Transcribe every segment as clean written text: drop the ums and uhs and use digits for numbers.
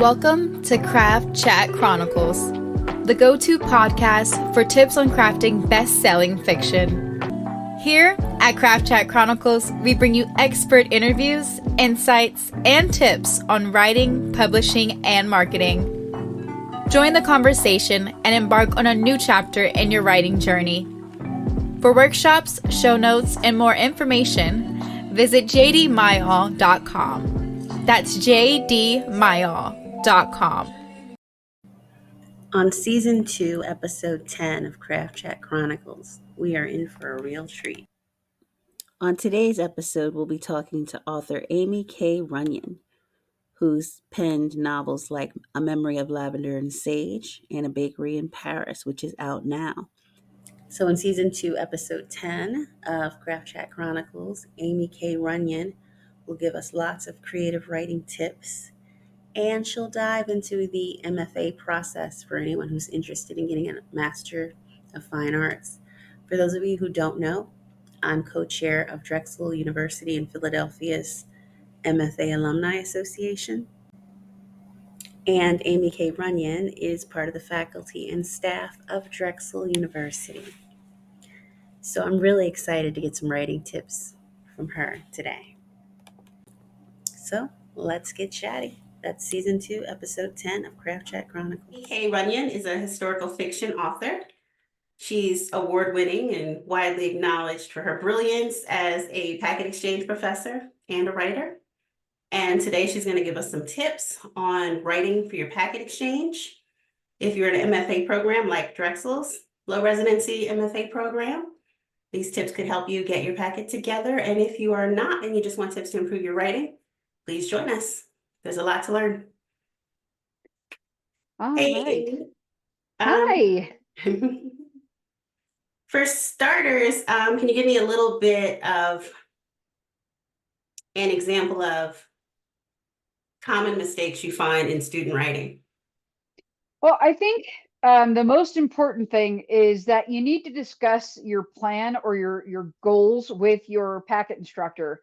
Welcome to Craft Chat Chronicles, the go-to podcast for tips on crafting best-selling fiction. Here at Craft Chat Chronicles, we bring you expert interviews, insights, and tips on writing, publishing, and marketing. Join the conversation and embark on a new chapter in your writing journey. For workshops, show notes, and more information, visit J.D.Myall.com. That's J.D.Myall.com. On Season 2, Episode 10 of Craft Chat Chronicles, we are in for a real treat. On today's episode, we'll be talking to author Amy K Runyan, who's penned novels like A Memory of Lavender and Sage and A Bakery in Paris, which is out now. So in Season 2, Episode 10 of Craft Chat Chronicles, Amy K Runyan will give us lots of creative writing tips, and she'll dive into the MFA process for anyone who's interested in getting a Master of Fine Arts. For those of you who don't know, I'm co-chair of Drexel University in Philadelphia's MFA Alumni Association. And Amy K Runyan is part of the faculty and staff of Drexel University. So I'm really excited to get some writing tips from her today. So let's get chatty. That's Season 2, Episode 10 of Craft Chat Chronicles. Amy K Runyan is a historical fiction author. She's award-winning and widely acknowledged for her brilliance as a packet exchange professor and a writer. And today she's going to give us some tips on writing for your packet exchange. If you're in an MFA program like Drexel's low residency MFA program, these tips could help you get your packet together. And if you are not and you just want tips to improve your writing, please join us. There's a lot to learn. All Hey, right. Hi. For starters, can you give me a little bit of an example of common mistakes you find in student writing? Well, I think the most important thing is that you need to discuss your plan or your goals with your packet instructor.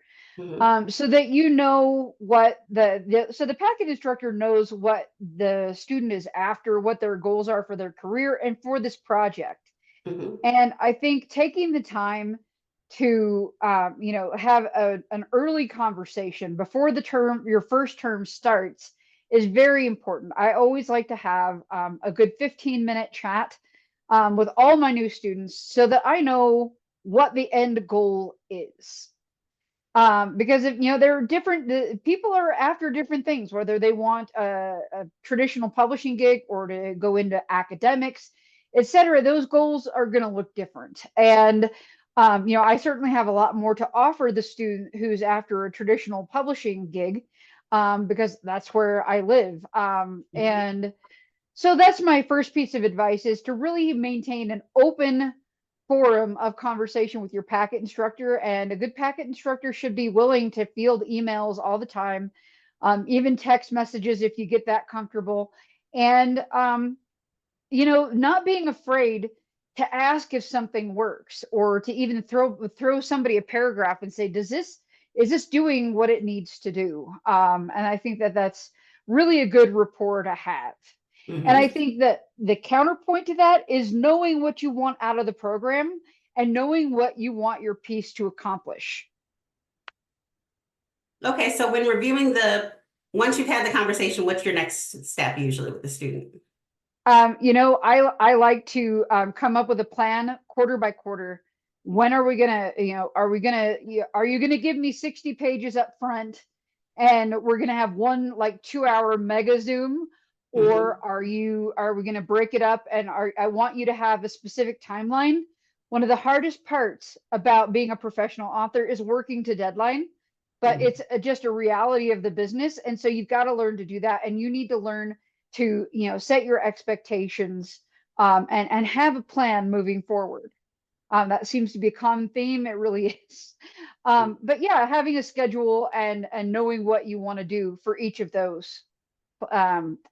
So that you know what so the packet instructor knows what the student is after, what their goals are for their career and for this project. And I think taking the time to have an early conversation before your first term starts is very important. I always like to have a good 15-minute chat with all my new students so that I know what the end goal is. Because if there are different people are after different things, whether they want a traditional publishing gig or to go into academics, etc. Those goals are going to look different. And I certainly have a lot more to offer the student who's after a traditional publishing gig, because that's where I live. And so that's my first piece of advice, is to really maintain an open forum of conversation with your packet instructor. And a good packet instructor should be willing to field emails all the time, even text messages if you get that comfortable. And, not being afraid to ask if something works, or to even throw somebody a paragraph and say, is this doing what it needs to do? And I think that that's really a good rapport to have. And I think that the counterpoint to that is knowing what you want out of the program and knowing what you want your piece to accomplish. Okay, so when reviewing once you've had the conversation, what's your next step usually with the student? I like to come up with a plan quarter by quarter. When are we gonna, are you gonna give me 60 pages up front and we're gonna have one like 2-hour mega Zoom? Or are we going to break it up? And I want you to have a specific timeline. One of the hardest parts about being a professional author is working to deadline, but it's just a reality of the business. And so you've got to learn to do that. And you need to learn to, set your expectations, and have a plan moving forward. That seems to be a common theme. It really is. But yeah, having a schedule and knowing what you want to do for each of those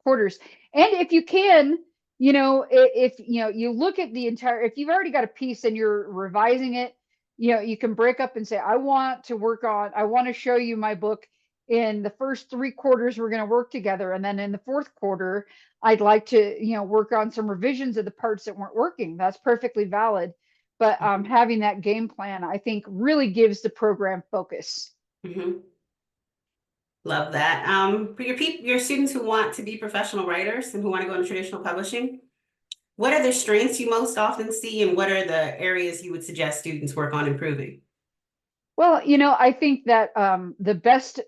quarters. And if you can, if you look at the entire, if you've already got a piece and you're revising it, you can break up and say, I want to show you my book in the first 3 quarters, we're going to work together. And then in the fourth quarter, I'd like to, work on some revisions of the parts that weren't working. That's perfectly valid. But having that game plan, I think, really gives the program focus. Mm-hmm. Love that. For your students who want to be professional writers and who want to go into traditional publishing, what are the strengths you most often see, and what are the areas you would suggest students work on improving? Well, I think that the best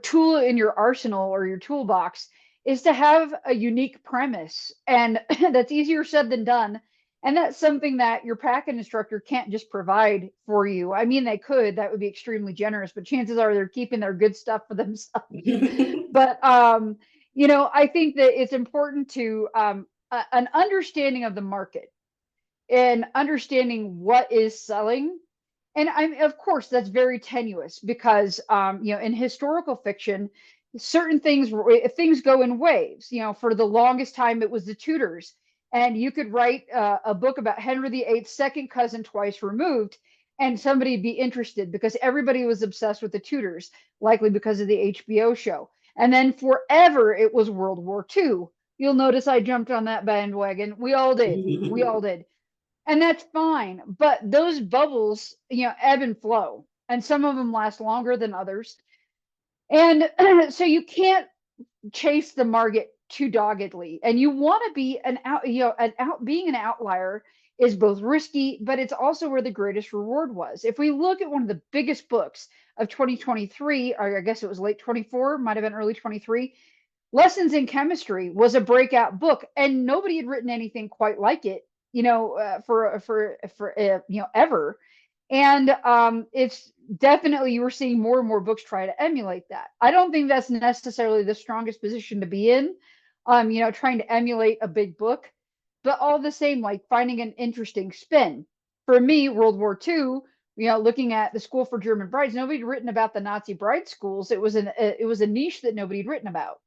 tool in your arsenal or your toolbox is to have a unique premise. And that's easier said than done. And that's something that your packet instructor can't just provide for you. I mean, they could, that would be extremely generous, but chances are they're keeping their good stuff for themselves. But, I think that it's important to an understanding of the market and understanding what is selling. And of course, that's very tenuous because, in historical fiction, certain things go in waves. For the longest time, it was the Tudors, and you could write a book about Henry VIII's second cousin twice removed, and somebody'd be interested because everybody was obsessed with the Tudors, likely because of the HBO show. And then forever, it was World War II. You'll notice I jumped on that bandwagon. We all did. We all did. And that's fine. But those bubbles, ebb and flow. And some of them last longer than others. And so you can't chase the market too doggedly. And you want to be being an outlier is both risky, but it's also where the greatest reward was. If we look at one of the biggest books of 2023, or I guess it was late 24, might have been early 23, Lessons in Chemistry was a breakout book, and nobody had written anything quite like it, for ever. And it's definitely, you were seeing more and more books try to emulate that. I don't think that's necessarily the strongest position to be in, trying to emulate a big book, but all the same, like finding an interesting spin. For me, World War II, looking at the School for German Brides, nobody had written about the Nazi bride schools. It was a niche that nobody had written about.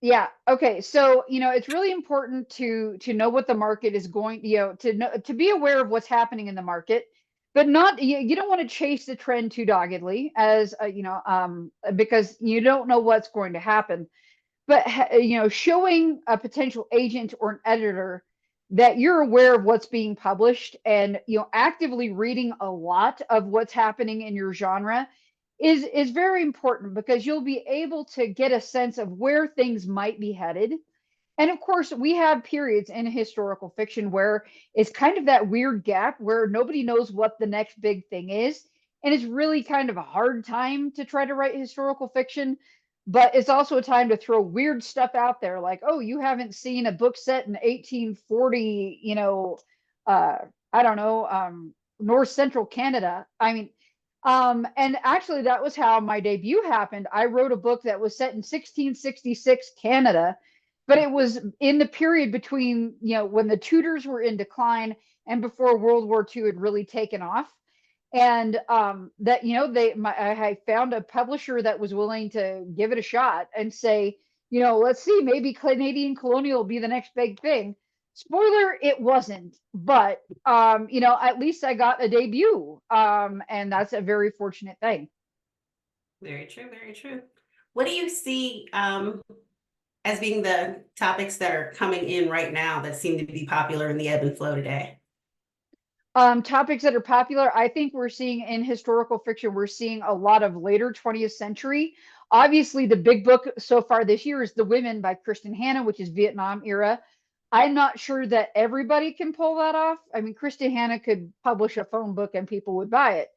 Yeah. Okay. So, it's really important to know what the market is going, to be aware of what's happening in the market, but not, you don't want to chase the trend too doggedly as, because you don't know what's going to happen. But, showing a potential agent or an editor that you're aware of what's being published and, actively reading a lot of what's happening in your genre is very important because you'll be able to get a sense of where things might be headed. And of course, we have periods in historical fiction where it's kind of that weird gap where nobody knows what the next big thing is. And it's really kind of a hard time to try to write historical fiction. But it's also a time to throw weird stuff out there like, oh, you haven't seen a book set in 1840, I don't know, North Central Canada. I mean, and actually, that was how my debut happened. I wrote a book that was set in 1666 Canada, but it was in the period between, when the Tudors were in decline and before World War II had really taken off. And that, I found a publisher that was willing to give it a shot and say, let's see, maybe Canadian colonial will be the next big thing. Spoiler, it wasn't, but at least I got a debut, and that's a very fortunate thing. Very true, very true. What do you see as being the topics that are coming in right now that seem to be popular in the ebb and flow today? Topics that are popular, I think we're seeing in historical fiction, we're seeing a lot of later 20th century. Obviously, the big book so far this year is The Women by Kristen Hanna, which is Vietnam era. I'm not sure that everybody can pull that off. I mean, Kristen Hanna could publish a phone book and people would buy it.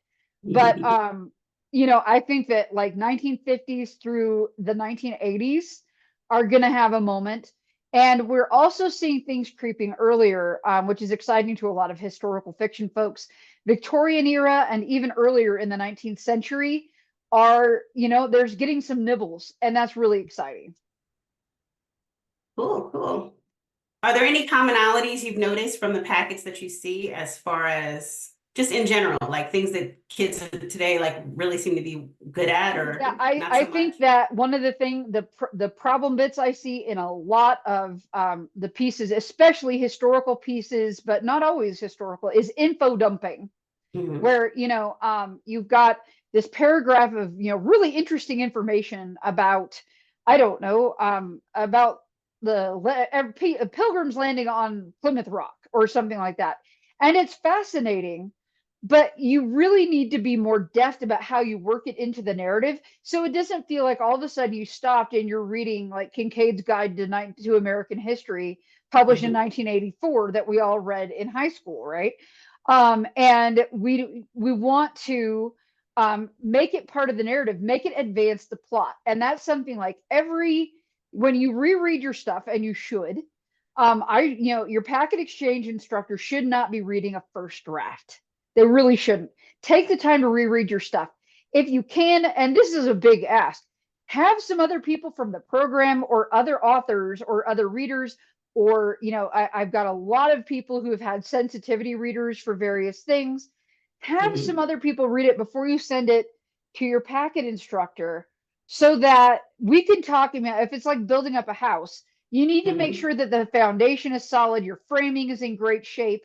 But, I think that like 1950s through the 1980s are going to have a moment. And we're also seeing things creeping earlier, which is exciting to a lot of historical fiction folks. Victorian era and even earlier in the 19th century are, there's getting some nibbles, and that's really exciting. Cool, cool. Are there any commonalities you've noticed from the packets that you see as far as just in general, like things that kids today like really seem to be good at, or Yeah, not I so think much? that one of the the problem bits I see in a lot of the pieces, especially historical pieces, but not always historical, is info dumping. Mhm. Where you've got this paragraph of, really interesting information about, I don't know, about the pilgrims landing on Plymouth Rock or something like that. And it's fascinating, but you really need to be more deft about how you work it into the narrative, so it doesn't feel like all of a sudden you stopped and you're reading like Kincaid's Guide to American History, published in 1984, that we all read in high school, right? And we want to make it part of the narrative, make it advance the plot. And that's something like when you reread your stuff, and you should, your packet exchange instructor should not be reading a first draft. They really shouldn't. Take the time to reread your stuff. If you can, and this is a big ask, have some other people from the program or other authors or other readers, or, I've got a lot of people who have had sensitivity readers for various things. Have some other people read it before you send it to your packet instructor, so that we can talk about, if it's like building up a house, you need to make sure that the foundation is solid, your framing is in great shape,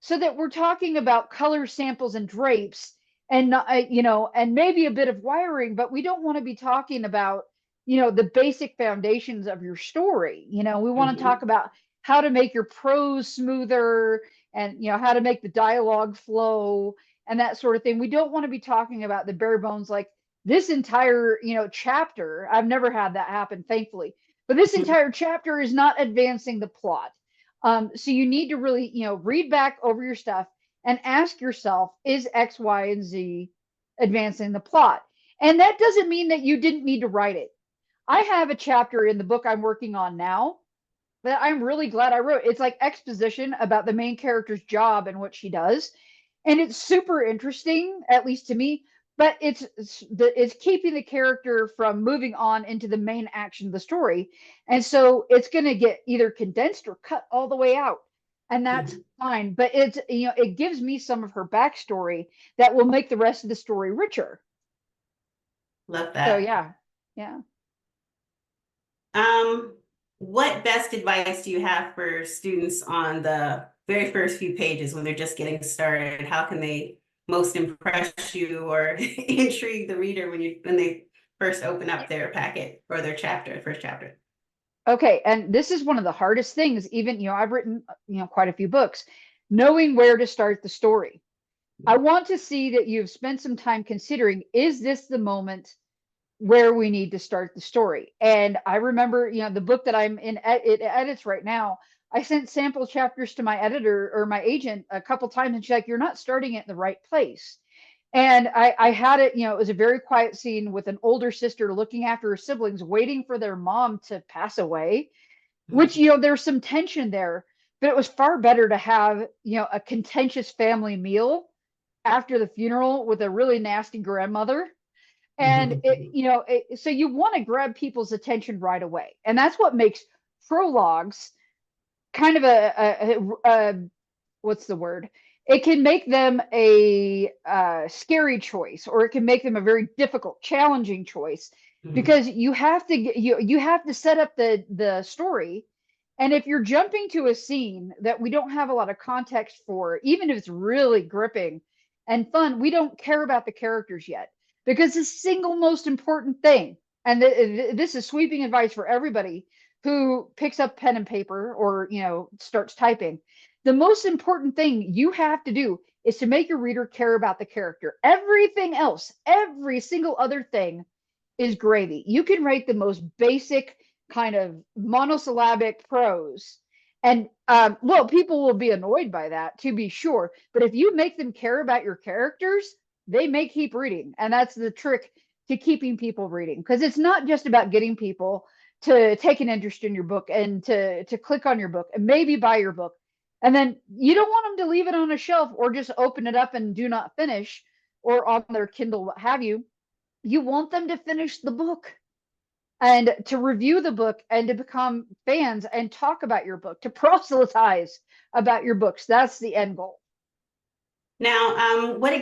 so that we're talking about color samples and drapes, and and maybe a bit of wiring, but we don't want to be talking about, the basic foundations of your story. We want to talk about how to make your prose smoother, and how to make the dialogue flow and that sort of thing. We don't want to be talking about the bare bones, like this entire, chapter. I've never had that happen, thankfully, but this entire chapter is not advancing the plot. So you need to really, read back over your stuff and ask yourself, is X, Y, and Z advancing the plot? And that doesn't mean that you didn't need to write it. I have a chapter in the book I'm working on now that I'm really glad I wrote. It's like exposition about the main character's job and what she does. And it's super interesting, at least to me, but it's keeping the character from moving on into the main action of the story. And so it's going to get either condensed or cut all the way out. And that's fine. But it gives me some of her backstory that will make the rest of the story richer. Love that. So yeah. What best advice do you have for students on the very first few pages when they're just getting started? How can they most impress you or intrigue the reader when they first open up their packet or their first chapter? Okay, and this is one of the hardest things. Even, I've written, quite a few books, knowing where to start the story. I want to see that you've spent some time considering, is this the moment where we need to start the story? And I remember, the book that I'm in, it edits right now. I sent sample chapters to my editor or my agent a couple times, and she's like, you're not starting it in the right place. And I had it, it was a very quiet scene with an older sister looking after her siblings, waiting for their mom to pass away, which, there's some tension there, but it was far better to have, a contentious family meal after the funeral with a really nasty grandmother. And so you want to grab people's attention right away. And that's what makes prologues kind of a what's the word? It can make them a scary choice, or it can make them a very difficult, challenging choice, because you have to set up the story. And if you're jumping to a scene that we don't have a lot of context for, even if it's really gripping and fun, we don't care about the characters yet, because the single most important thing, and this is sweeping advice for everybody who picks up pen and paper or starts typing, the most important thing you have to do is to make your reader care about the character. Everything else, every single other thing, is gravy. You can write the most basic kind of monosyllabic prose, and well, people will be annoyed by that, to be sure, but if you make them care about your characters, they may keep reading. And that's the trick to keeping people reading, because it's not just about getting people to take an interest in your book and to click on your book and maybe buy your book. And then you don't want them to leave it on a shelf or just open it up and do not finish, or on their Kindle, what have you. You want them to finish the book and to review the book and to become fans and talk about your book, to proselytize about your books. That's the end goal. Now, what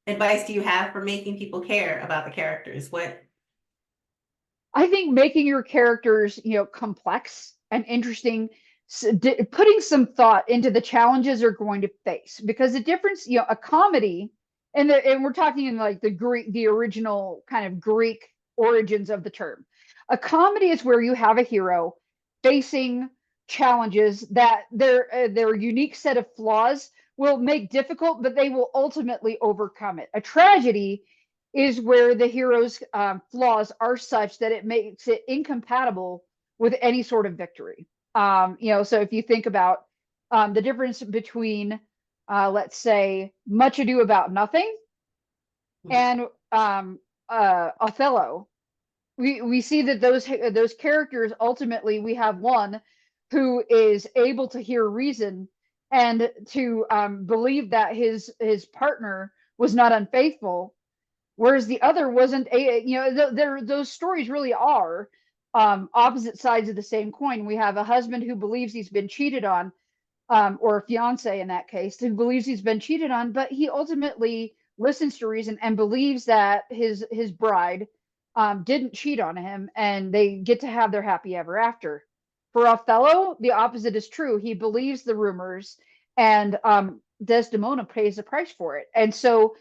advice do you have for making people care about the characters? I think making your characters, complex and interesting, putting some thought into the challenges they're going to face, because the difference, a comedy and we're talking in like the original kind of Greek origins of the term. A comedy is where you have a hero facing challenges that their unique set of flaws will make difficult, but they will ultimately overcome it. A tragedy is where the hero's flaws are such that it makes it incompatible with any sort of victory. So if you think about the difference between, let's say, Much Ado About Nothing and Othello, we see that those characters, ultimately we have one who is able to hear reason and to believe that his partner was not unfaithful, whereas the other wasn't. Those stories really are opposite sides of the same coin. We have a husband who believes he's been cheated on, or a fiance in that case, who believes he's been cheated on, but he ultimately listens to reason and believes that his bride didn't cheat on him, and they get to have their happy ever after. For Othello, the opposite is true. He believes the rumors, and Desdemona pays the price for it. And so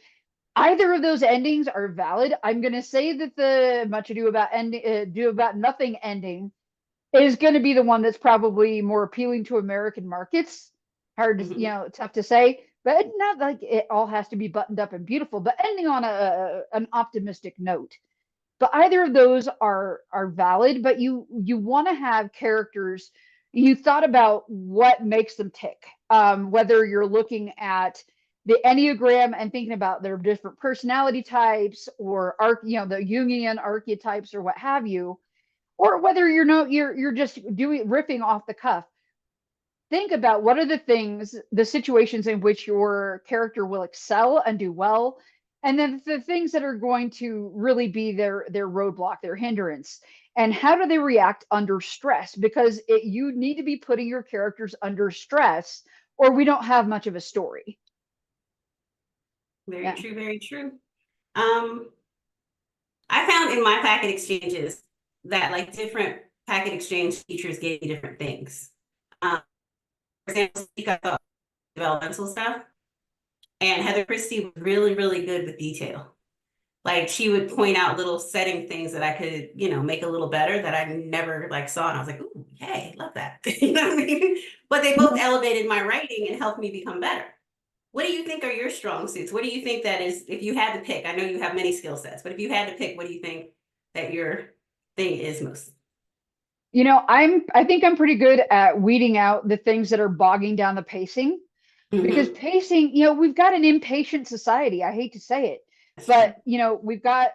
either of those endings are valid. I'm going to say that the Much Ado About Nothing ending is going to be the one that's probably more appealing to American markets. Hard to, tough to say, but not like it all has to be buttoned up and beautiful, but ending on an optimistic note. But either of those are valid, but you want to have characters. You thought about what makes them tick, whether you're looking at the Enneagram and thinking about their different personality types, or the Jungian archetypes or what have you, or whether you're just riffing off the cuff. Think about what are the situations in which your character will excel and do well, and then the things that are going to really be their roadblock, their hindrance, and how do they react under stress, because you need to be putting your characters under stress, or we don't have much of a story. Very true, very true. I found in my packet exchanges that like different packet exchange teachers gave me different things. For example, I thought developmental stuff, and Heather Christie was really, really good with detail. Like she would point out little setting things that I could, make a little better that I never saw, and I was like, "Ooh, yay, love that." You know what I mean? But they both elevated my writing and helped me become better. What do you think are your strong suits? What do you think that is, if you had to pick? I know you have many skill sets, but if you had to pick, what do you think that your thing is most? I think I'm pretty good at weeding out the things that are bogging down the pacing, because pacing, we've got an impatient society. I hate to say it, but we've got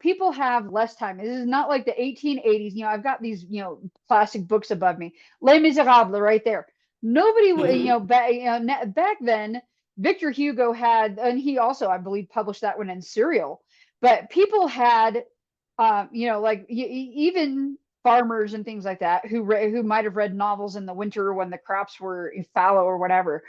people have less time. This is not like the 1880s. I've got these classic books above me, Les Miserables right there. Nobody back then, Victor Hugo had, and he also, I believe, published that one in serial, but people had even farmers and things like that who might have read novels in the winter when the crops were fallow or whatever.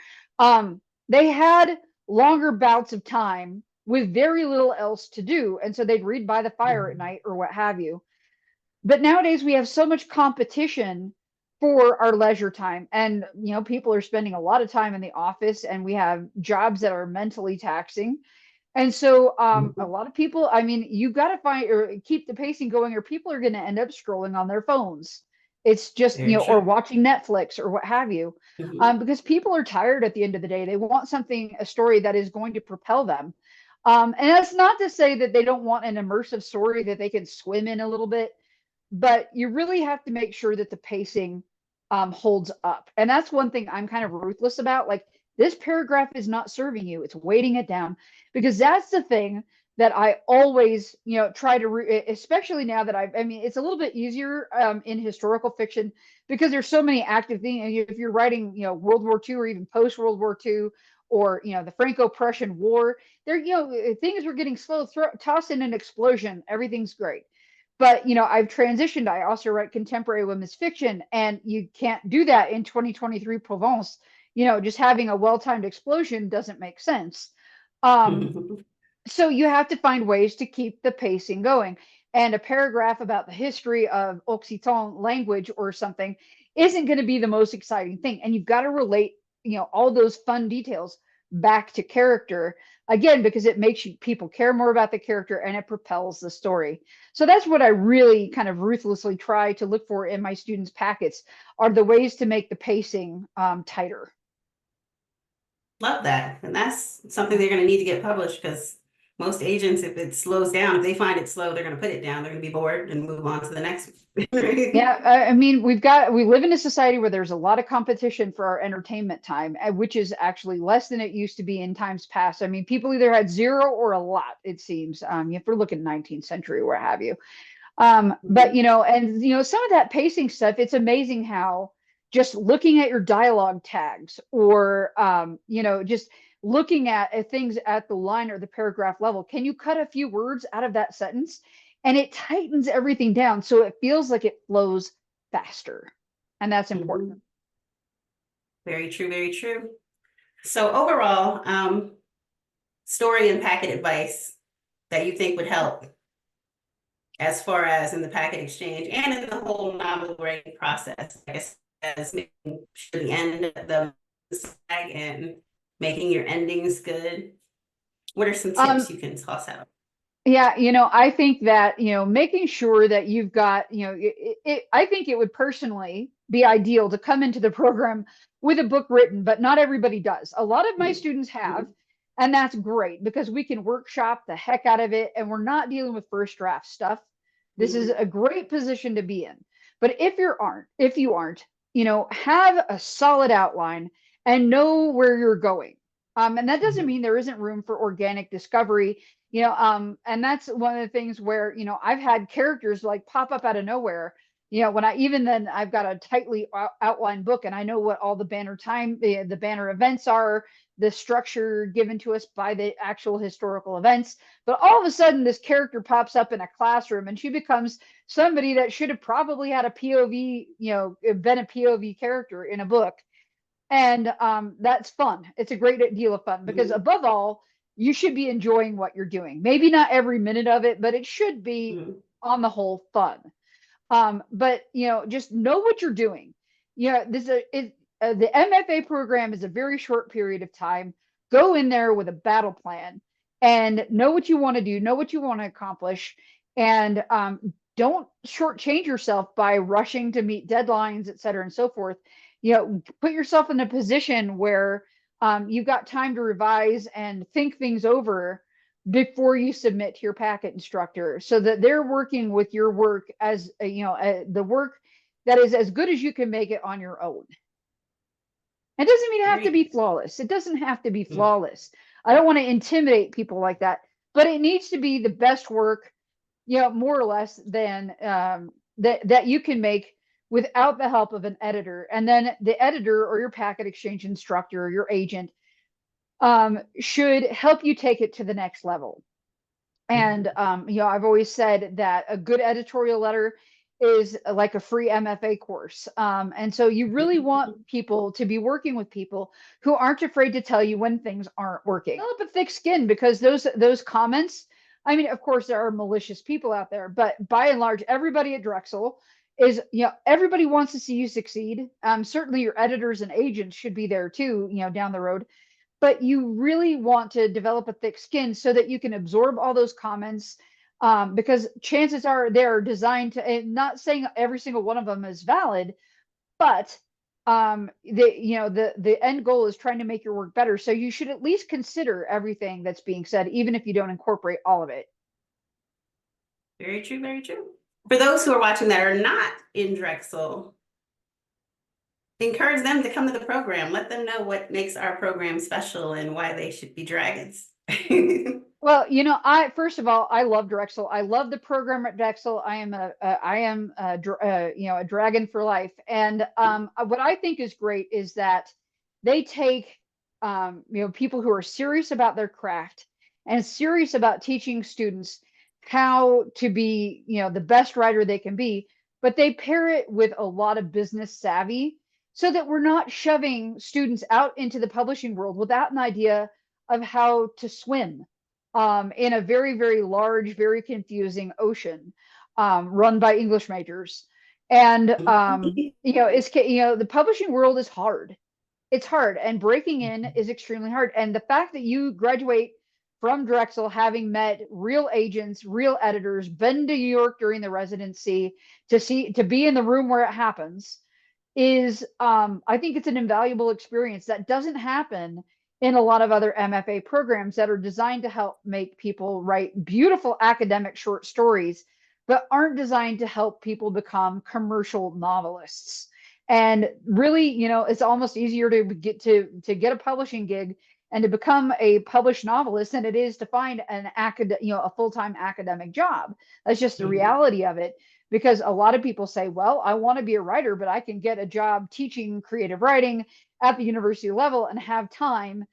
They had longer bouts of time with very little else to do, and so they'd read by the fire at night or what have you. But nowadays we have so much competition for our leisure time, and people are spending a lot of time in the office, and we have jobs that are mentally taxing. And so a lot of people, you got to find or keep the pacing going, or people are going to end up scrolling on their phones. It's just, or watching Netflix or what have you, because people are tired at the end of the day. They want a story that is going to propel them. And that's not to say that they don't want an immersive story that they can swim in a little bit, but you really have to make sure that the pacing holds up. And that's one thing I'm kind of ruthless about. Like, this paragraph is not serving you, it's weighting it down, because that's the thing that I always try to especially now that it's a little bit easier in historical fiction, because there's so many active things. If you're writing World War II or even post World War II, or the Franco-Prussian War, there things were getting slow. Toss in an explosion, everything's great. But I've transitioned. I also write contemporary women's fiction, and you can't do that in 2023 Provence. Just having a well-timed explosion doesn't make sense. So you have to find ways to keep the pacing going. And a paragraph about the history of Occitan language or something isn't going to be the most exciting thing. And you've got to relate, all those fun details back to character, again, because it makes people care more about the character and it propels the story. So that's what I really kind of ruthlessly try to look for in my students' packets, are the ways to make the pacing tighter. Love that. And that's something they're going to need to get published, because most agents, if it slows down, if they find it slow, they're going to put it down. They're going to be bored and move on to the next. Yeah, I mean, we live in a society where there's a lot of competition for our entertainment time, which is actually less than it used to be in times past. I mean, people either had zero or a lot, it seems. If we're looking 19th century, where have you. But some of that pacing stuff, it's amazing how just looking at your dialogue tags, or just looking at things at the line or the paragraph level, can you cut a few words out of that sentence and it tightens everything down so it feels like it flows faster? And that's important. Very true, very true. So overall, story and packet advice that you think would help as far as in the packet exchange and in the whole novel writing process, I guess, as making sure the end, the sag, and making your endings good. What are some tips you can toss out? Yeah, I think that, making sure that you've got, I think it would personally be ideal to come into the program with a book written, but not everybody does. A lot of my students have, and that's great because we can workshop the heck out of it and we're not dealing with first draft stuff. This is a great position to be in. But if you aren't, have a solid outline and know where you're going. And that doesn't mean there isn't room for organic discovery, and that's one of the things where, I've had characters like pop up out of nowhere, when I've got a tightly outlined book and I know what all the the banner events are, the structure given to us by the actual historical events. But all of a sudden, this character pops up in a classroom and she becomes somebody that should have probably had a POV, been a POV character in a book. And that's fun. It's a great deal of fun because above all, you should be enjoying what you're doing. Maybe not every minute of it, but it should be on the whole fun. But just know what you're doing. The MFA program is a very short period of time. Go in there with a battle plan and know what you want to do, know what you want to accomplish, and don't shortchange yourself by rushing to meet deadlines, et cetera, and so forth. Put yourself in a position where you've got time to revise and think things over before you submit to your packet instructor, so that they're working with your work as the work that is as good as you can make it on your own. It doesn't mean it have to be flawless. It doesn't have to be flawless. I don't want to intimidate people like that, but it needs to be the best work, more or less, than that you can make without the help of an editor. And then the editor or your packet exchange instructor or your agent should help you take it to the next level. And I've always said that a good editorial letter is like a free MFA course. And so you really want people to be working with people who aren't afraid to tell you when things aren't working. Develop a thick skin, because those comments, I mean, of course, there are malicious people out there, but by and large, everybody at Drexel is, everybody wants to see you succeed. Certainly your editors and agents should be there too, down the road. But you really want to develop a thick skin so that you can absorb all those comments, because chances are they're designed to, not saying every single one of them is valid, but the end goal is trying to make your work better. So you should at least consider everything that's being said, even if you don't incorporate all of it. Very true, very true. For those who are watching that are not in Drexel, encourage them to come to the program. Let them know what makes our program special and why they should be dragons. Well, first of all, I love Drexel. I love the program at Drexel. I am a dragon for life. And what I think is great is that they take people who are serious about their craft and serious about teaching students how to be the best writer they can be, but they pair it with a lot of business savvy, so that we're not shoving students out into the publishing world without an idea of how to swim in a very, very large, very confusing ocean run by English majors. And the publishing world is hard. It's hard, and breaking in is extremely hard. And the fact that you graduate from Drexel having met real agents, real editors, been to New York during the residency to be in the room where it happens is, I think it's an invaluable experience that doesn't happen in a lot of other MFA programs that are designed to help make people write beautiful academic short stories, but aren't designed to help people become commercial novelists. And really, it's almost easier to get a publishing gig and to become a published novelist than it is to find a full-time academic job. That's just the Mhm. reality of it, because a lot of people say, well, I want to be a writer, but I can get a job teaching creative writing at the university level and have time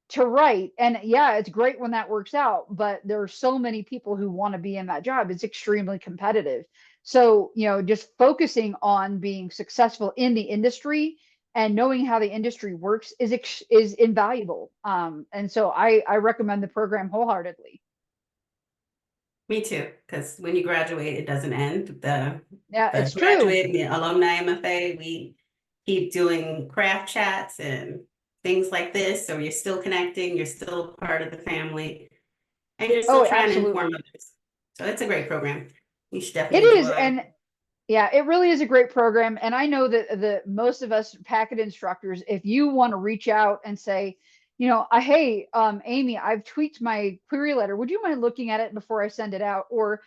to write. And yeah, it's great when that works out, but there are so many people who want to be in that job. It's extremely competitive. So, just focusing on being successful in the industry and knowing how the industry works is invaluable. And so I recommend the program wholeheartedly. Me too, because when you graduate, it doesn't end. Yeah, The it's true. graduate, the alumni MFA, we keep doing craft chats and things like this. So you're still connecting, you're still part of the family, and you're still Oh, trying to inform absolutely. others. So it's a great program. You should It definitely is. join. And yeah, it really is a great program. And I know that the most of us packet instructors, if you want to reach out and say, hey, Amy, I've tweaked my query letter. Would you mind looking at it before I send it out? Or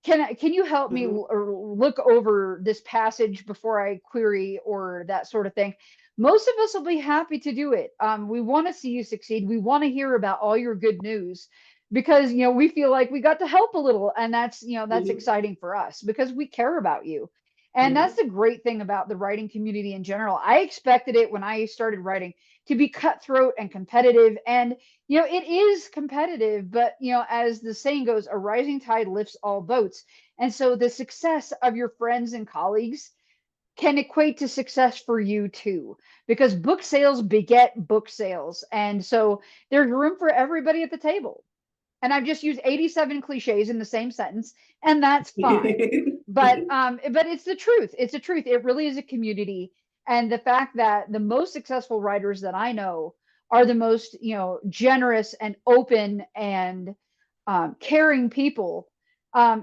can you help me Mhm. look over this passage before I query, or that sort of thing? Most of us will be happy to do it. We want to see you succeed. We want to hear about all your good news, because we feel like we got to help a little, and that's Mhm. exciting for us because we care about you. And Yeah. that's the great thing about the writing community in general. I expected it when I started writing to be cutthroat and competitive, and it is competitive, but as the saying goes, a rising tide lifts all boats. And so the success of your friends and colleagues can equate to success for you too, because book sales beget book sales. And so there's room for everybody at the table. And I've just used 87 cliches in the same sentence, and that's fine. But it's the truth. It's the truth. It really is a community. And the fact that the most successful writers that I know are the most, generous and open and caring people,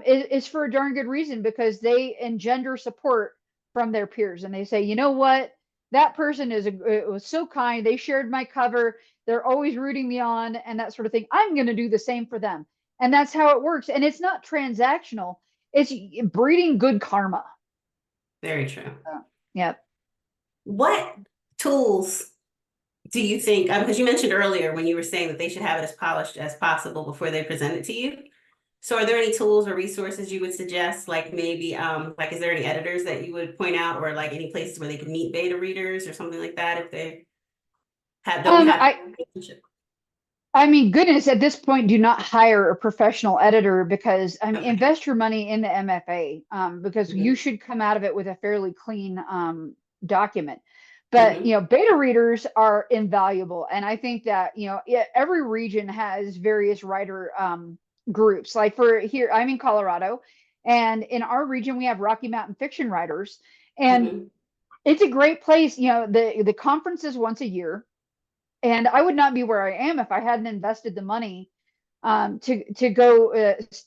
is for a darn good reason, because they engender support from their peers. And they say, you know what? That person it was so kind. They shared my cover. They're always rooting me on and that sort of thing. I'm going to do the same for them. And that's how it works. And it's not transactional. It's breeding good karma. Very true. Yeah. What tools do you think, because you mentioned earlier when you were saying that they should have it as polished as possible before they present it to you. So are there any tools or resources you would suggest? Like maybe, like, is there any editors that you would point out, or like any places where they could meet beta readers or something like that if they don't Um, have I, a relationship? I mean, goodness, at this point, do not hire a professional editor, because I mean, Okay. invest your money in the MFA, because you Mhm. should come out of it with a fairly clean document. But Mhm. beta readers are invaluable, and I think that every region has various writer groups. Like for here, I'm in Colorado, and in our region we have Rocky Mountain fiction writers, and Mhm. it's a great place. The conference is once a year, and I would not be where I am if I hadn't invested the money to go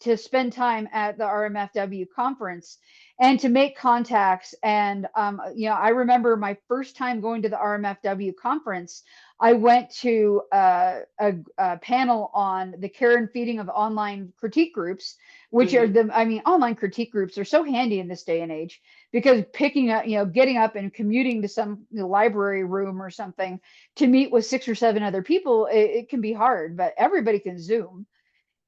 to spend time at the RMFW conference and to make contacts. And I remember my first time going to the RMFW conference. I went to a panel on the care and feeding of online critique groups, which are Mhm. online critique groups are so handy in this day and age, because picking up, getting up and commuting to some library room or something to meet with 6 or 7 other people, it can be hard, but everybody can Zoom.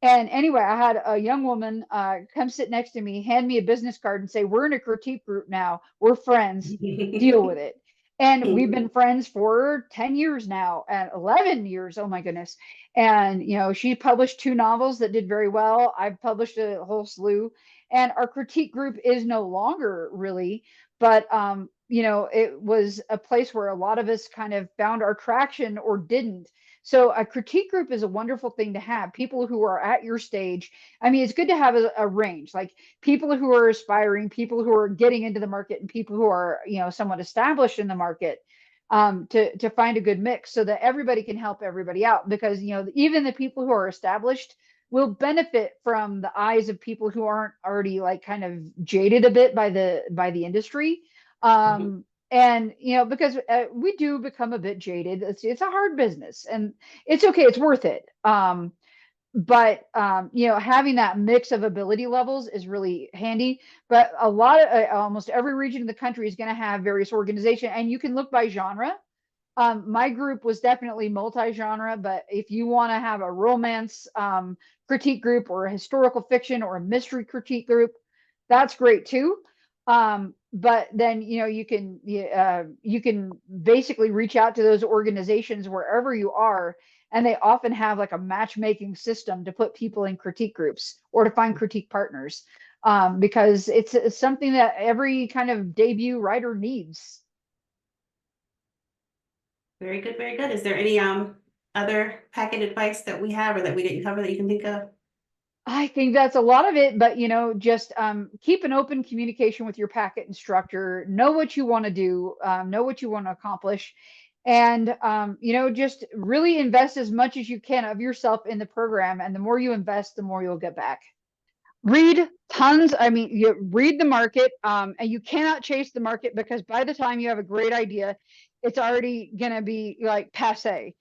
And anyway, I had a young woman come sit next to me, hand me a business card, and say, "We're in a critique group now. We're friends. Deal with it." And we've been friends for 10 years now, and 11 years. Oh my goodness. And, she published 2 novels that did very well. I've published a whole slew. And our critique group is no longer really, but, it was a place where a lot of us kind of found our traction or didn't. So a critique group is a wonderful thing to have. People who are at your stage. I mean, it's good to have a range, like people who are aspiring, people who are getting into the market, and people who are, somewhat established in the market. to find a good mix so that everybody can help everybody out, because even the people who are established will benefit from the eyes of people who aren't already like kind of jaded a bit by the industry. And because we do become a bit jaded. It's a hard business, and it's okay, it's worth it. But having that mix of ability levels is really handy. But a lot of almost every region of the country is going to have various organizations, and you can look by genre. My group was definitely multi-genre, but if you want to have a romance critique group, or a historical fiction or a mystery critique group, that's great too. But then you can basically reach out to those organizations wherever you are, and they often have like a matchmaking system to put people in critique groups or to find critique partners, because it's something that every kind of debut writer needs. Very good, very good. Is there any other packet advice that we have or that we didn't cover that you can think of? I think that's a lot of it, but just keep an open communication with your packet instructor. Know what you want to do, know what you want to accomplish, and just really invest as much as you can of yourself in the program. And the more you invest, the more you'll get back. Read tons. I mean, you read the market, and you cannot chase the market, because by the time you have a great idea, it's already going to be like passe.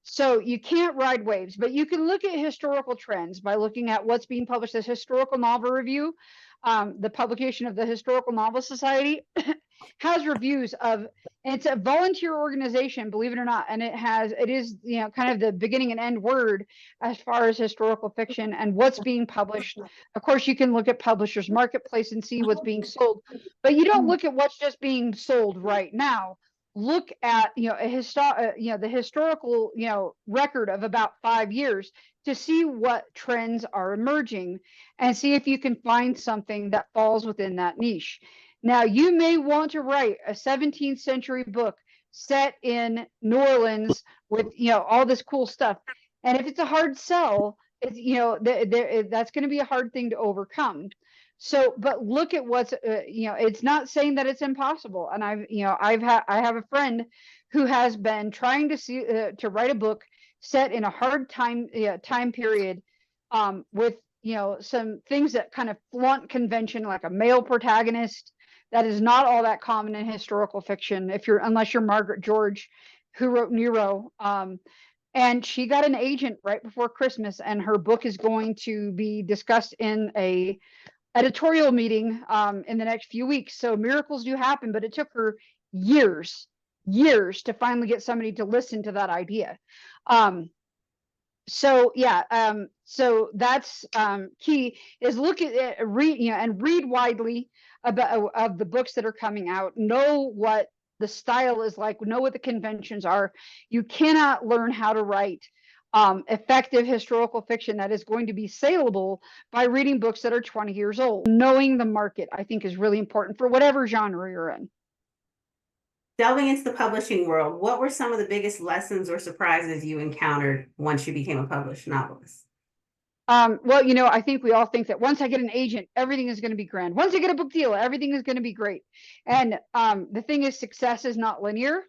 So you can't ride waves, but you can look at historical trends by looking at what's being published as Historical Novel Review. The publication of the Historical Novel Society has reviews of, and it's a volunteer organization, believe it or not, and it is kind of the beginning and end word as far as historical fiction and what's being published. Of course, you can look at Publishers Marketplace and see what's being sold, but you don't look at what's just being sold right now. Look at the historical record of about 5 years to see what trends are emerging, and see if you can find something that falls within that niche. Now, you may want to write a 17th century book set in New Orleans with all this cool stuff, and if it's a hard sell, it's that's going to be a hard thing to overcome. So, but look at what's it's not saying that it's impossible. And I have a friend who has been trying to write a book set in a hard time period, with some things that kind of flaunt convention, like a male protagonist. That is not all that common in historical fiction, unless you're Margaret George, who wrote Nero. And she got an agent right before Christmas, and her book is going to be discussed in a editorial meeting in the next few weeks. So miracles do happen, but it took her years to finally get somebody to listen to that idea. So that's key, is look at read and read widely about of the books that are coming out. Know what the style is like, know what the conventions are. You cannot learn how to write effective historical fiction that is going to be saleable by reading books that are 20 years old. Knowing the market, I think, is really important for whatever genre you're in. Delving into the publishing world, what were some of the biggest lessons or surprises you encountered once you became a published novelist? Well, I think we all think that once I get an agent, everything is going to be grand. Once I get a book deal, everything is going to be great. And the thing is, success is not linear.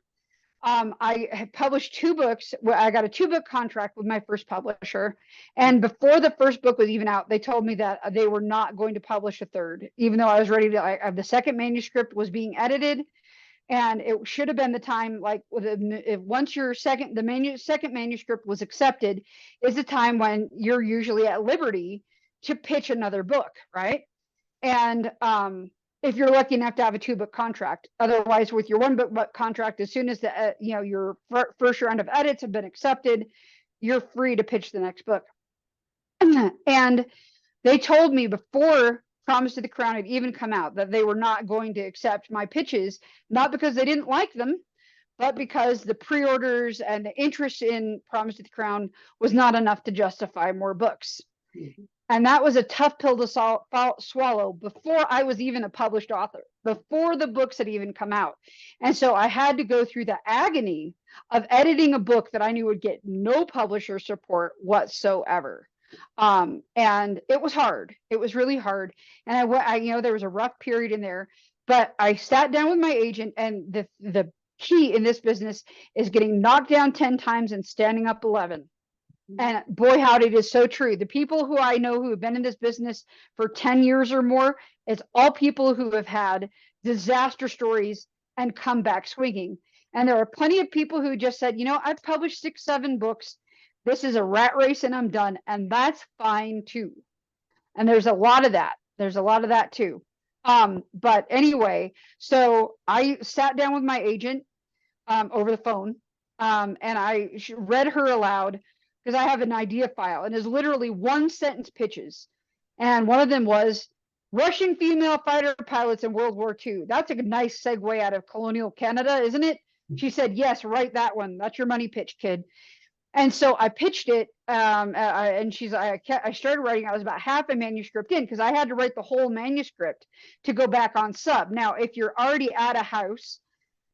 I had published 2 books. I got a 2-book contract with my first publisher. And before the first book was even out, they told me that they were not going to publish a third, even though I was ready to. The second manuscript was being edited. And it should have been the time, like once your second manuscript was accepted, is the time when you're usually at liberty to pitch another book, right? And if you're lucky enough to have a 2-book contract. Otherwise, with your 1-book contract, as soon as your first round of edits have been accepted, you're free to pitch the next book. And they told me before Promise to the Crown had even come out that they were not going to accept my pitches, not because they didn't like them, but because the pre-orders and the interest in Promise to the Crown was not enough to justify more books. Mm-hmm. And that was a tough pill to swallow before I was even a published author, before the books had even come out. And so I had to go through the agony of editing a book that I knew would get no publisher support whatsoever. And it was hard. It was really hard. And I there was a rough period in there, but I sat down with my agent, and the key in this business is getting knocked down 10 times and standing up 11. And boy, howdy, it is so true. The people who I know who have been in this business for 10 years or more, it's all people who have had disaster stories and come back swinging. And there are plenty of people who just said, I've published 6, 7 books. This is a rat race and I'm done. And that's fine too. And there's a lot of that. There's a lot of that too. But anyway, so I sat down with my agent over the phone, and I read her aloud because I have an idea file, and it's literally 1-sentence pitches. And one of them was Russian female fighter pilots in World War II. That's a nice segue out of colonial Canada, isn't it? She said, yes, write that one. That's your money pitch, kid. And so I pitched it, and I started writing. I was about half a manuscript in because I had to write the whole manuscript to go back on sub. Now, if you're already at a house,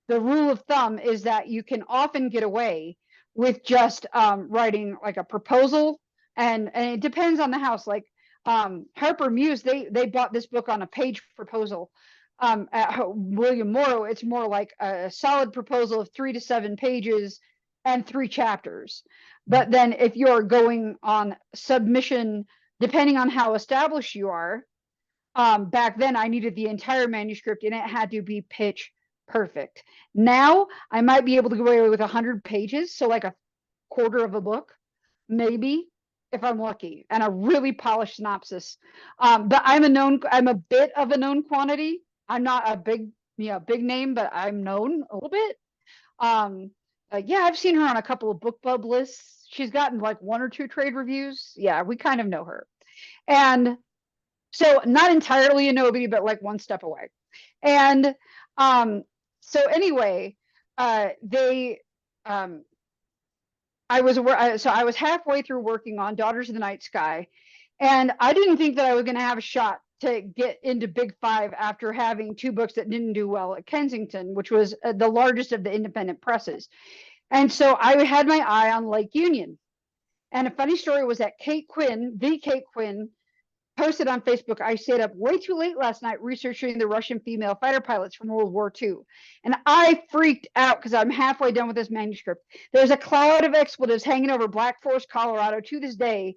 the rule of thumb is that you can often get away with just writing like a proposal, and it depends on the house. Like Harper Muse, they bought this book on a page proposal. At William Morrow, it's more like a solid proposal of 3 to 7 pages and 3 chapters. But then if you're going on submission, depending on how established you are, back then I needed the entire manuscript and it had to be pitch perfect. Now I might be able to go away with 100 pages, so like a quarter of a book, maybe, if I'm lucky, and a really polished synopsis. But I'm a bit of a known quantity. I'm not a big name, but I'm known a little bit. Yeah, I've seen her on a couple of book club lists. She's gotten like 1 or 2 trade reviews. Yeah, we kind of know her. And so not entirely a nobody, but like one step away. And so anyway, I was halfway through working on Daughters of the Night Sky, and I didn't think that I was going to have a shot to get into Big 5 after having 2 books that didn't do well at Kensington, which was the largest of the independent presses. And so I had my eye on Lake Union. And a funny story was that Kate Quinn posted on Facebook, I stayed up way too late last night researching the Russian female fighter pilots from World War II. And I freaked out because I'm halfway done with this manuscript. There's a cloud of expletives hanging over Black Forest, Colorado to this day.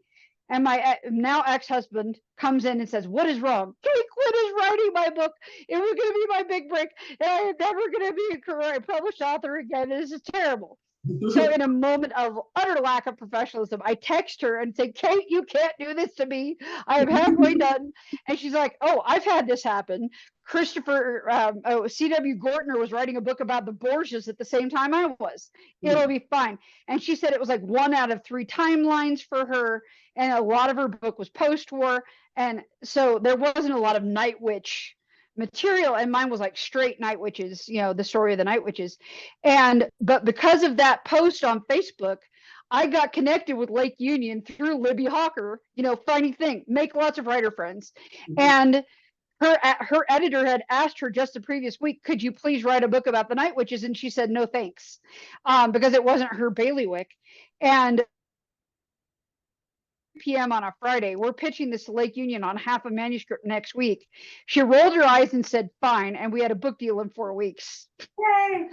And my now ex-husband comes in and says, what is wrong? Kate Quinn is writing my book. It was going to be my big break. And I am never going to be a published author again. This is terrible. So in a moment of utter lack of professionalism, I text her and say, Kate, you can't do this to me. I am halfway done. And she's like, oh, I've had this happen. C.W. Gortner was writing a book about the Borgias at the same time I was. It'll be fine. And she said it was like 1 out of 3 timelines for her. And a lot of her book was post-war. And so there wasn't a lot of Night Witch material, and mine was like straight Night Witches, the story of the Night Witches. But because of that post on Facebook, I got connected with Lake Union through Libby Hawker. Funny thing, make lots of writer friends. And her editor had asked her just the previous week, could you please write a book about the Night Witches? And she said no thanks, because it wasn't her bailiwick. And p.m. on a Friday, we're pitching this to Lake Union on half a manuscript next week. She rolled her eyes and said fine, and we had a book deal in 4 weeks. Yay.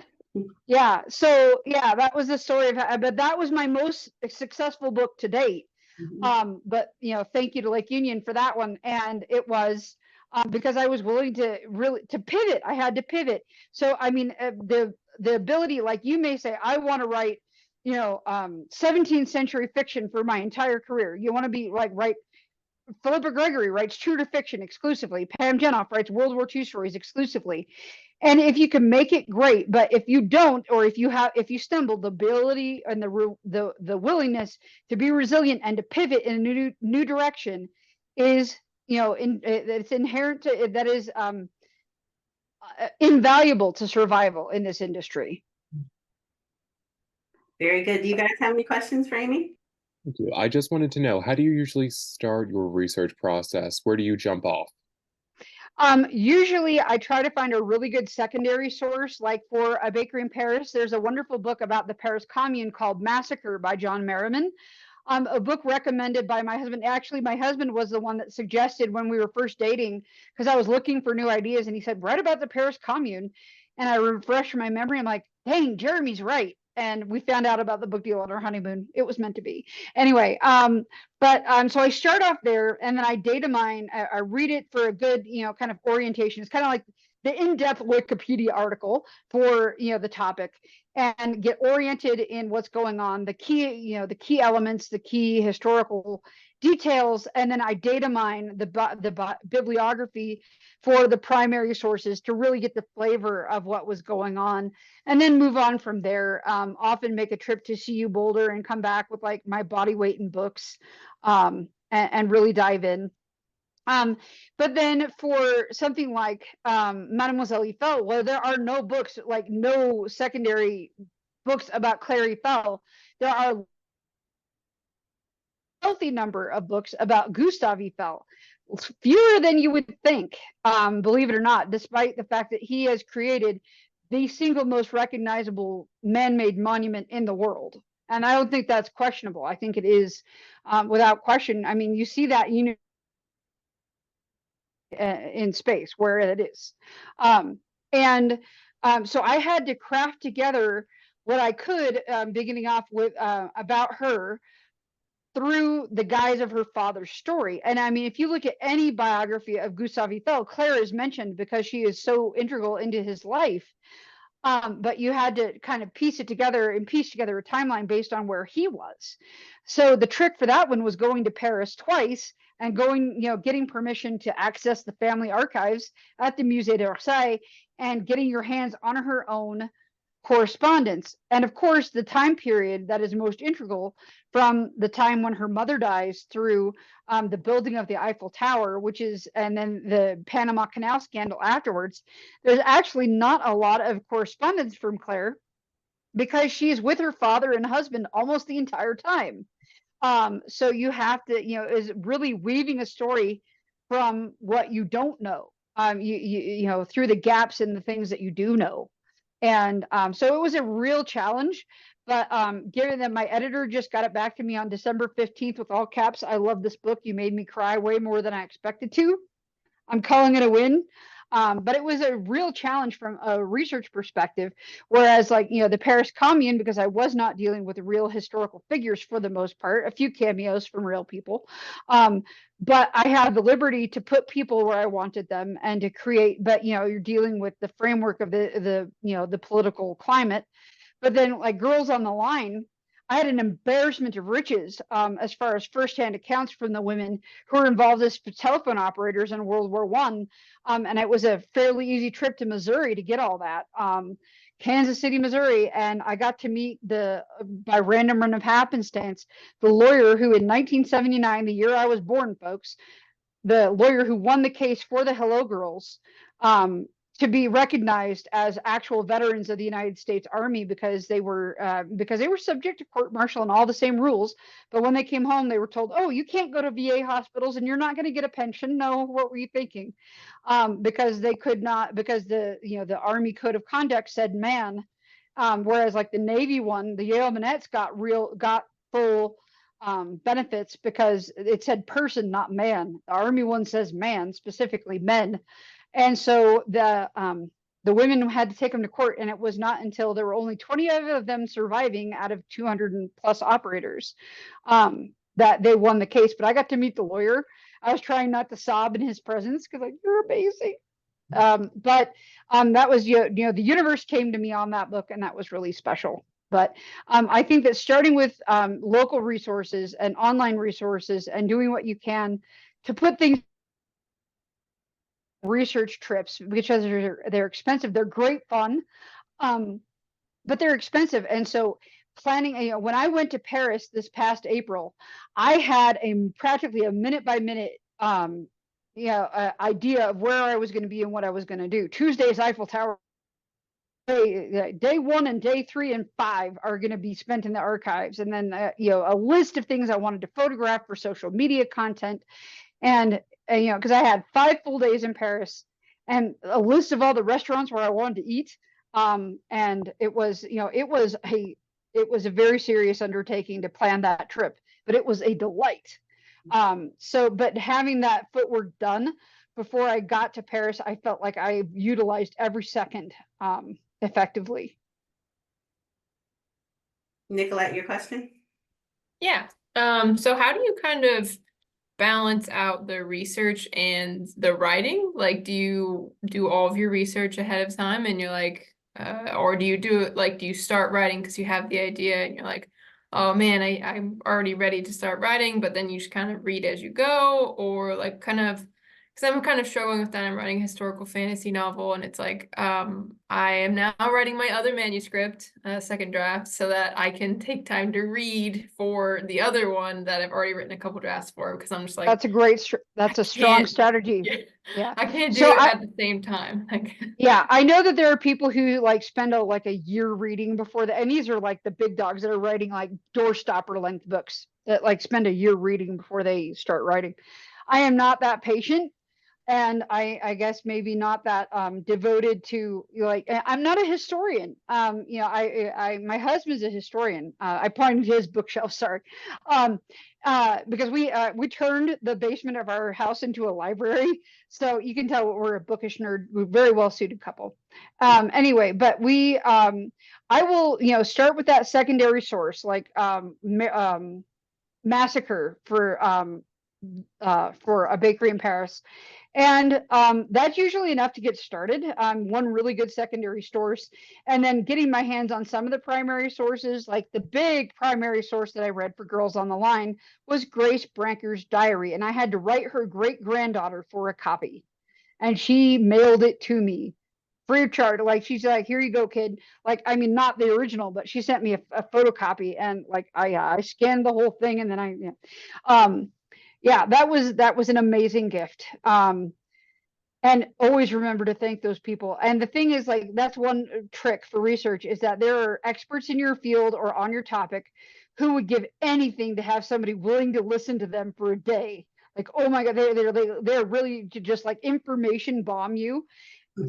Yeah, so yeah, that was the story of, but that was my most successful book to date. But thank you to Lake Union for that one. And it was because I was willing to pivot. I had to pivot. So I mean, the ability, like you may say, I want to write 17th century fiction for my entire career. You want to be like, right? Philippa Gregory writes true to fiction exclusively. Pam Jenoff writes World War II stories exclusively. And if you can make it, great. But if you don't, or if you stumble, the ability and the willingness to be resilient and to pivot in a new direction is, it's inherent to that is invaluable to survival in this industry. Very good. Do you guys have any questions for Amy? Thank you. I just wanted to know, how do you usually start your research process? Where do you jump off? Usually I try to find a really good secondary source, like for A Bakery in Paris. There's a wonderful book about the Paris Commune called Massacre by John Merriman. A book recommended by my husband. Actually, my husband was the one that suggested when we were first dating, because I was looking for new ideas, and he said, write about the Paris Commune. And I refreshed my memory. I'm like, dang, Jeremy's right. And we found out about the book deal on our honeymoon. It was meant to be. Anyway, so I start off there, and then I data mine. I read it for a good, kind of orientation. It's kind of like the in-depth Wikipedia article for, the topic, and get oriented in what's going on, the key elements, the key historical details, and then I data mine the bibliography for the primary sources to really get the flavor of what was going on, and then move on from there. Often make a trip to CU Boulder and come back with like my body weight in books, and really dive in. But then for something like Mademoiselle Eiffel, where there are no books, like no secondary books about Claire Eiffel, there are a healthy number of books about Gustave Eiffel, fewer than you would think, believe it or not, despite the fact that he has created the single most recognizable man-made monument in the world. And I don't think that's questionable. I think it is, without question. I mean, you see that in space where it is. So I had to craft together what I could, beginning off with about her through the guise of her father's story. And I mean, if you look at any biography of Gustave Eiffel, Claire is mentioned because she is so integral into his life. But you had to kind of piece together a timeline based on where he was. So the trick for that one was going to Paris twice and getting permission to access the family archives at the Musée d'Orsay and getting your hands on her own correspondence. And of course, the time period that is most integral, from the time when her mother dies through the building of the Eiffel Tower, and then the Panama Canal scandal afterwards, there's actually not a lot of correspondence from Claire because she's with her father and husband almost the entire time. So you have to, is really weaving a story from what you don't know, through the gaps in the things that you do know. And so it was a real challenge, but given that my editor just got it back to me on December 15th with all caps, "I love this book. You made me cry way more than I expected to." I'm calling it a win. But it was a real challenge from a research perspective. Whereas, like, the Paris Commune, because I was not dealing with real historical figures for the most part, a few cameos from real people. But I had the liberty to put people where I wanted them and to create, but, you're dealing with the framework of the political climate. But then, like Girls on the Line, I had an embarrassment of riches, as far as firsthand accounts from the women who were involved as telephone operators in World War I. And it was a fairly easy trip to Missouri to get all that. Kansas City, Missouri. And I got to meet by random run of happenstance, the lawyer who in 1979, the year I was born, folks, the lawyer who won the case for the Hello Girls, to be recognized as actual veterans of the United States Army because they were subject to court martial and all the same rules. But when they came home, they were told, "Oh, you can't go to VA hospitals and you're not going to get a pension." No, what were you thinking? Because they could not, because the Army Code of Conduct said man, whereas like the Navy one, the Yale Minettes got full benefits because it said person, not man. The Army one says man, specifically men. And so the women had to take them to court, and it was not until there were only 20 of them surviving out of 200 plus operators, that they won the case. But I got to meet the lawyer. I was trying not to sob in his presence because, like, you're amazing. But that was, the universe came to me on that book, and that was really special. But I think that starting with local resources and online resources and doing what you can to put things, research trips, because they're expensive. They're great fun, but they're expensive. And so planning, when I went to Paris this past April, I had practically a minute by minute idea of where I was going to be and what I was going to do. Tuesday's Eiffel Tower. Day 1 and day 3 and 5 are going to be spent in the archives, and then a list of things I wanted to photograph for social media content, and because I had 5 full days in Paris and a list of all the restaurants where I wanted to eat, and it was a very serious undertaking to plan that trip, but it was a delight. But having that footwork done before I got to Paris, I felt like I utilized every second effectively. Nicolette, your question? Yeah. So how do you kind of balance out the research and the writing? Like, do you do all of your research ahead of time and you're like, or do you do it like, do you start writing because you have the idea and you're like, oh man, I'm already ready to start writing, but then you just kind of read as you go, or like kind of, because I'm kind of struggling with that. I'm writing a historical fantasy novel, and it's like, I am now writing my other manuscript, second draft, so that I can take time to read for the other one that I've already written a couple drafts for, because I'm just like, That's a strong strategy. yeah, Yeah. I can't do So it at the same time. Like, yeah, I know that there are people who like spend like a year reading before and these are like the big dogs that are writing like doorstopper length books that like spend a year reading before they start writing. I am not that patient. And I guess maybe not that devoted to, like, I'm not a historian. My husband's a historian. I pointed to his bookshelf, sorry. Because we turned the basement of our house into a library, so you can tell we're a bookish nerd. We're a very well suited couple. Anyway, but I will start with that secondary source, like Massacre for a bakery in Paris. And that's usually enough to get started. One really good secondary source, and then getting my hands on some of the primary sources. Like the big primary source that I read for Girls on the Line was Grace Branker's diary, and I had to write her great granddaughter for a copy, and she mailed it to me free of charge. Like, she's like, here you go, kid. Like, I mean, not the original, but she sent me a photocopy, and like I scanned the whole thing, and then yeah, that was an amazing gift. And always remember to thank those people. And the thing is, like, that's one trick for research, is that there are experts in your field or on your topic who would give anything to have somebody willing to listen to them for a day. Like, oh my God, they're really to just like information bomb you.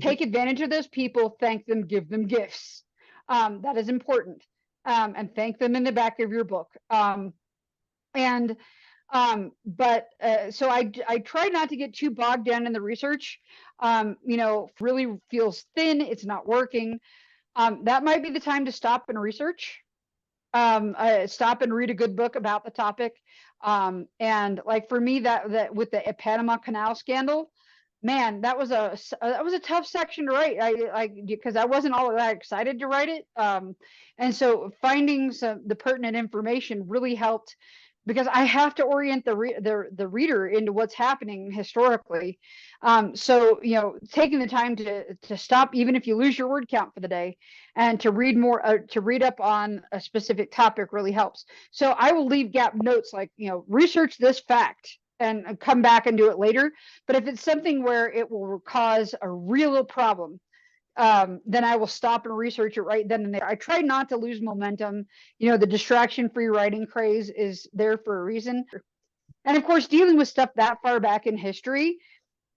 Take advantage of those people, thank them, give them gifts. That is important. And thank them in the back of your book. So I try not to get too bogged down in the research. Really feels thin, it's not working. That might be the time to stop and research. Stop and read a good book about the topic. And like for me, that with the Panama Canal scandal, man, that was a tough section to write. Because I wasn't all that excited to write it. And so finding the pertinent information really helped, because I have to orient the reader into what's happening historically. So taking the time to stop, even if you lose your word count for the day, and to read more, to read up on a specific topic really helps. So I will leave gap notes like, research this fact and come back and do it later. But if it's something where it will cause a real problem, then I will stop and research it right then and there. I try not to lose momentum. The distraction-free writing craze is there for a reason. And of course, dealing with stuff that far back in history,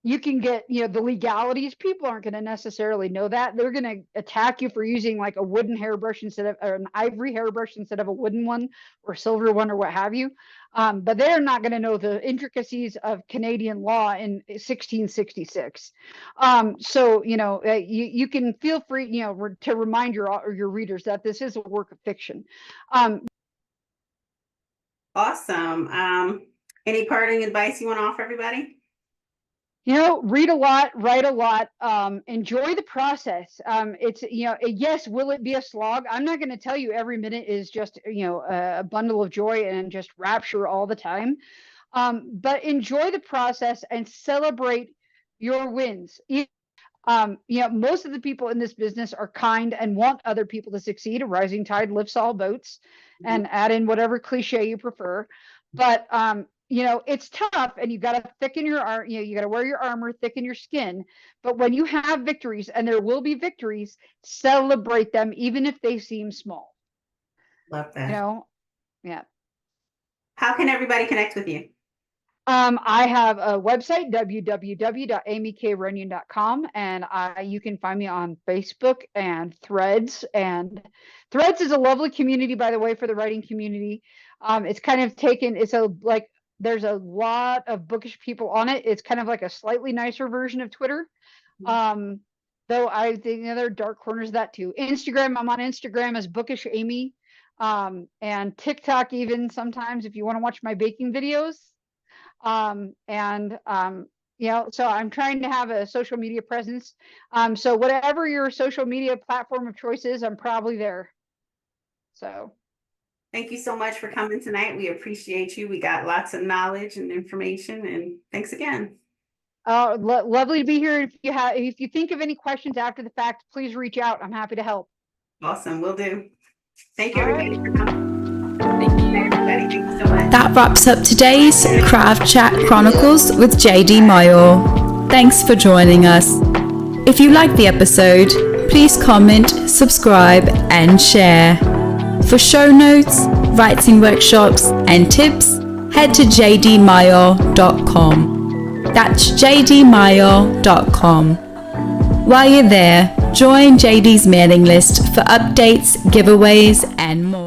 you can get, the legalities. People aren't going to necessarily know that. They're going to attack you for using like a wooden hairbrush or an ivory hairbrush instead of a wooden one or silver one or what have you. But they're not going to know the intricacies of Canadian law in 1666. So, you can feel free, to remind your readers that this is a work of fiction. Awesome. Any parting advice you want to offer everybody? Read a lot, write a lot, enjoy the process. It's, yes, will it be a slog? I'm not going to tell you every minute is just, a bundle of joy and just rapture all the time. But enjoy the process and celebrate your wins. Most of the people in this business are kind and want other people to succeed. A rising tide lifts all boats, and add in whatever cliche you prefer. But it's tough, and you got to thicken your arm. You got to wear your armor, thicken your skin. But when you have victories, and there will be victories, celebrate them, even if they seem small. Love that. Yeah. How can everybody connect with you? I have a website, www.amykrunyan.com, and you can find me on Facebook and Threads. And Threads is a lovely community, by the way, for the writing community. It's kind of it's There's a lot of bookish people on it. It's kind of like a slightly nicer version of Twitter. Though I think there are dark corners of that too. Instagram, I'm on Instagram as Bookish Amy. And TikTok even sometimes if you want to watch my baking videos. So I'm trying to have a social media presence. So whatever your social media platform of choice is, I'm probably there. So thank you so much for coming tonight. We appreciate you. We got lots of knowledge and information, and thanks again. Lovely to be here. If you think of any questions after the fact, please reach out. I'm happy to help. Awesome, will do. Thank you everybody for coming. Thank you. Everybody, thank you so much. That wraps up today's Craft Chat Chronicles with J.D.Myall. Thanks for joining us. If you liked the episode, please comment, subscribe, and share. For show notes, writing workshops, and tips, head to jdmyall.com. That's jdmyall.com. While you're there, join JD's mailing list for updates, giveaways, and more.